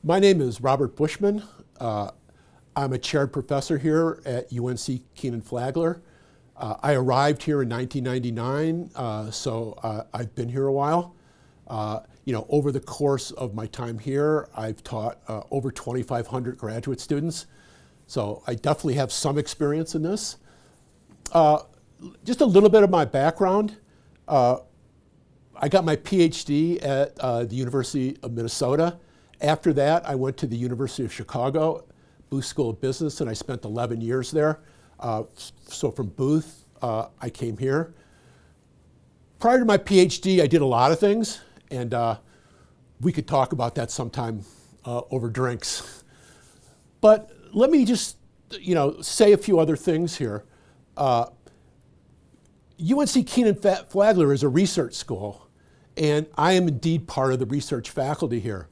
My name is Robert Bushman. I'm a chaired professor here at UNC Kenan-Flagler. I arrived here in 1999, so I've been here a while. Over the course of my time here, I've taught over 2,500 graduate students. So I definitely have some experience in this. Just a little bit of my background. I got my PhD at the University of Minnesota. After that, I went to the University of Chicago, Booth School of Business, and I spent 11 years there. So from Booth, I came here. Prior to my PhD, I did a lot of things, and we could talk about that sometime over drinks. But let me just, say a few other things here. UNC Kenan-Flagler is a research school, and I am indeed part of the research faculty here.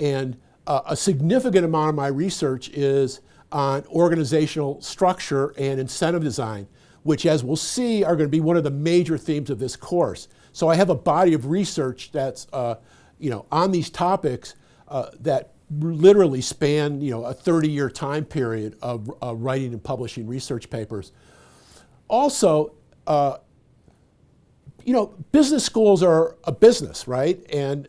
And a significant amount of my research is on organizational structure and incentive design, which, as we'll see, are going to be one of the major themes of this course. So I have a body of research that's on these topics that literally span a 30-year time period of writing and publishing research papers. Also, business schools are a business, right? And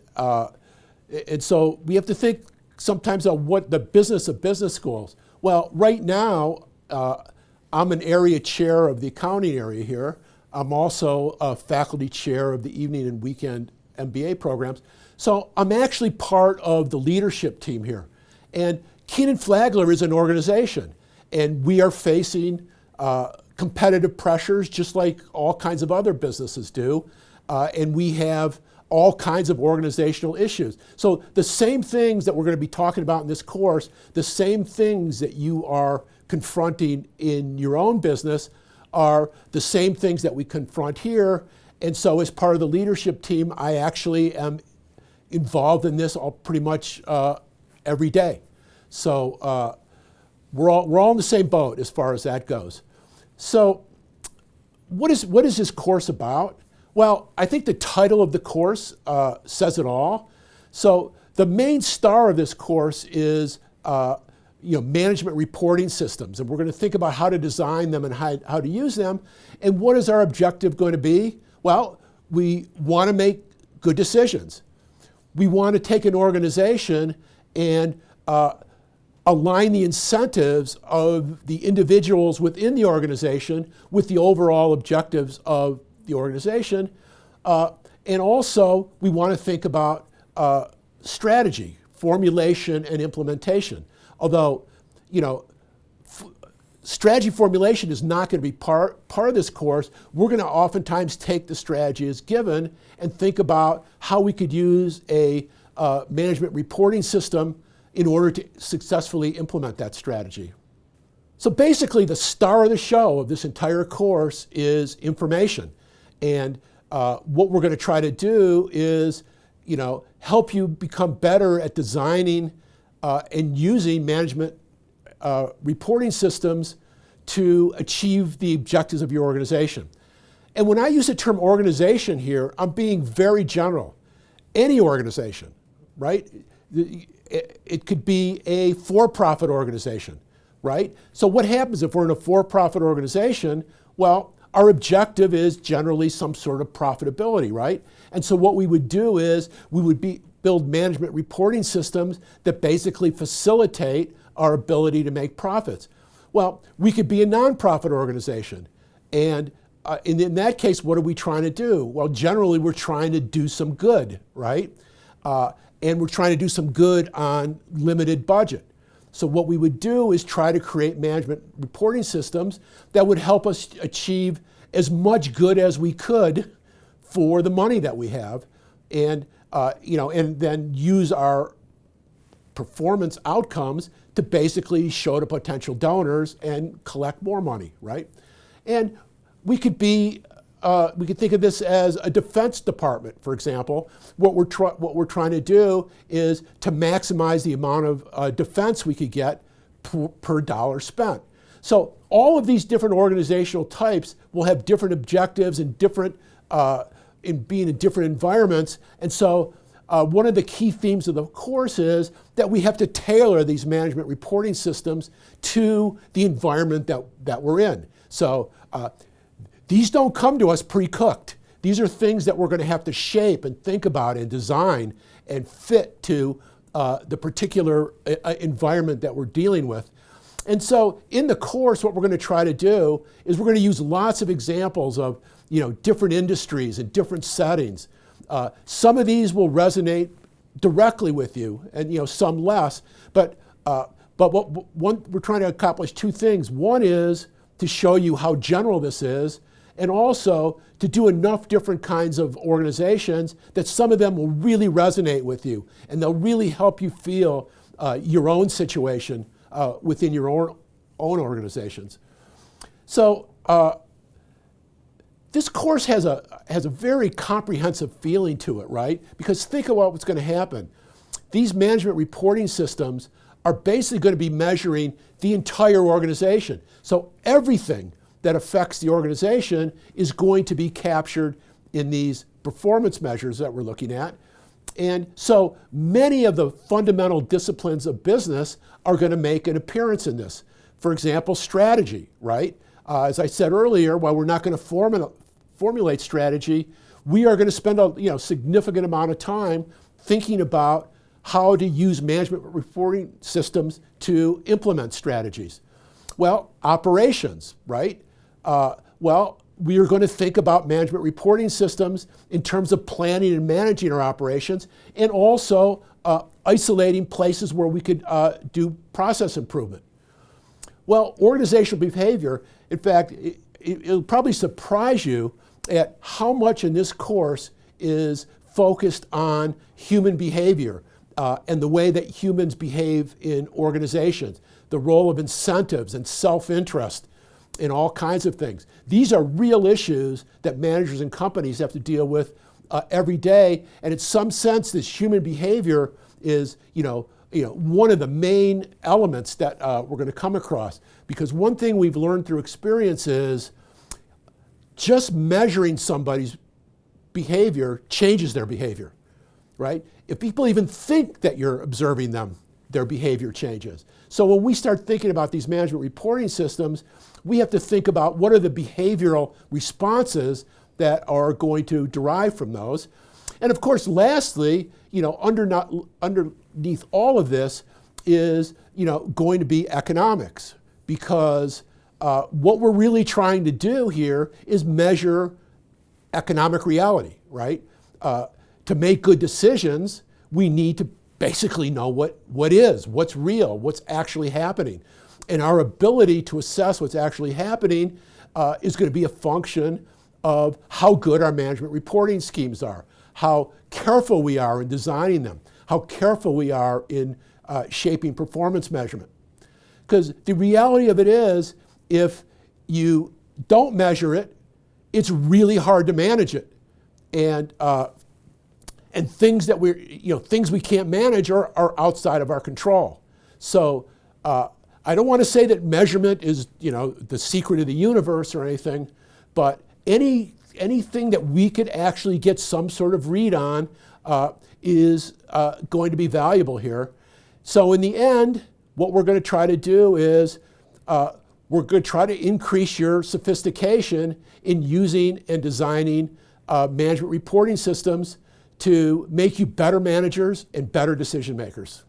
so we have to think sometimes of what the business of business schools. Well, right now, I'm an area chair of the accounting area here. I'm also a faculty chair of the evening and weekend MBA programs. So I'm actually part of the leadership team here. And Kenan-Flagler is an organization, and we are facing competitive pressures just like all kinds of other businesses do. And we have all kinds of organizational issues. So the same things that we're going to be talking about in this course, the same things that you are confronting in your own business are the same things that we confront here. And so as part of the leadership team, I actually am involved in this pretty much every day. So we're all in the same boat as far as that goes. So what is this course about? Well, I think the title of the course says it all. So the main star of this course is management reporting systems, and we're going to think about how to design them and how to use them. And what is our objective going to be? Well, we want to make good decisions. We want to take an organization and align the incentives of the individuals within the organization with the overall objectives of the organization. And also, we want to think about strategy, formulation, and implementation. Although, strategy formulation is not going to be part of this course. We're going to oftentimes take the strategy as given and think about how we could use a management reporting system in order to successfully implement that strategy. So basically, the star of the show of this entire course is information. And what we're going to try to do is, help you become better at designing and using management reporting systems to achieve the objectives of your organization. And when I use the term organization here, I'm being very general. Any organization, right? It could be a for-profit organization, right? So what happens if we're in a for-profit organization? Well, our objective is generally some sort of profitability, right? And so what we would do is we would build management reporting systems that basically facilitate our ability to make profits. Well, we could be a nonprofit organization. And in that case, what are we trying to do? Well, generally, we're trying to do some good, right? And we're trying to do some good on limited budget. So what we would do is try to create management reporting systems that would help us achieve as much good as we could for the money that we have, and and then use our performance outcomes to basically show to potential donors and collect more money, right? And we could think of this as a defense department, for example. What we're trying to do is to maximize the amount of defense we could get per dollar spent. So all of these different organizational types will have different objectives and different in being in different environments. And so one of the key themes of the course is that we have to tailor these management reporting systems to the environment that we're in. So these don't come to us pre-cooked. These are things that we're going to have to shape and think about and design and fit to the particular environment that we're dealing with. And so in the course, what we're going to try to do is we're going to use lots of examples of different industries and different settings. Some of these will resonate directly with you, and some less. But we're trying to accomplish two things. One is to show you how general this is, and also to do enough different kinds of organizations that some of them will really resonate with you, and they'll really help you feel your own situation within your own organizations. So this course has a very comprehensive feeling to it, right? Because think about what's going to happen. These management reporting systems are basically going to be measuring the entire organization. So everything that affects the organization is going to be captured in these performance measures that we're looking at. And so many of the fundamental disciplines of business are going to make an appearance in this. For example, strategy, right? As I said earlier, while we're not going to formulate strategy, we are going to spend a significant amount of time thinking about how to use management reporting systems to implement strategies. Well, operations, right? We are going to think about management reporting systems in terms of planning and managing our operations, and also isolating places where we could do process improvement. Well, organizational behavior, in fact, it'll probably surprise you at how much in this course is focused on human behavior and the way that humans behave in organizations, the role of incentives and self-interest in all kinds of things. These are real issues that managers and companies have to deal with every day, and in some sense, this human behavior is, one of the main elements that we're going to come across. Because one thing we've learned through experience is just measuring somebody's behavior changes their behavior, right? If people even think that you're observing them, their behavior changes. So when we start thinking about these management reporting systems, we have to think about what are the behavioral responses that are going to derive from those. And of course, lastly, underneath all of this is, going to be economics, because what we're really trying to do here is measure economic reality, right? To make good decisions, we need to basically know what's real, what's actually happening. And our ability to assess what's actually happening is going to be a function of how good our management reporting schemes are, how careful we are in designing them, how careful we are in shaping performance measurement. Because the reality of it is, if you don't measure it, it's really hard to manage it. And things that things we can't manage are outside of our control. So I don't want to say that measurement is, the secret of the universe or anything, but anything that we could actually get some sort of read on is going to be valuable here. So in the end, what we're going to try to do is we're going to try to increase your sophistication in using and designing management reporting systems to make you better managers and better decision makers.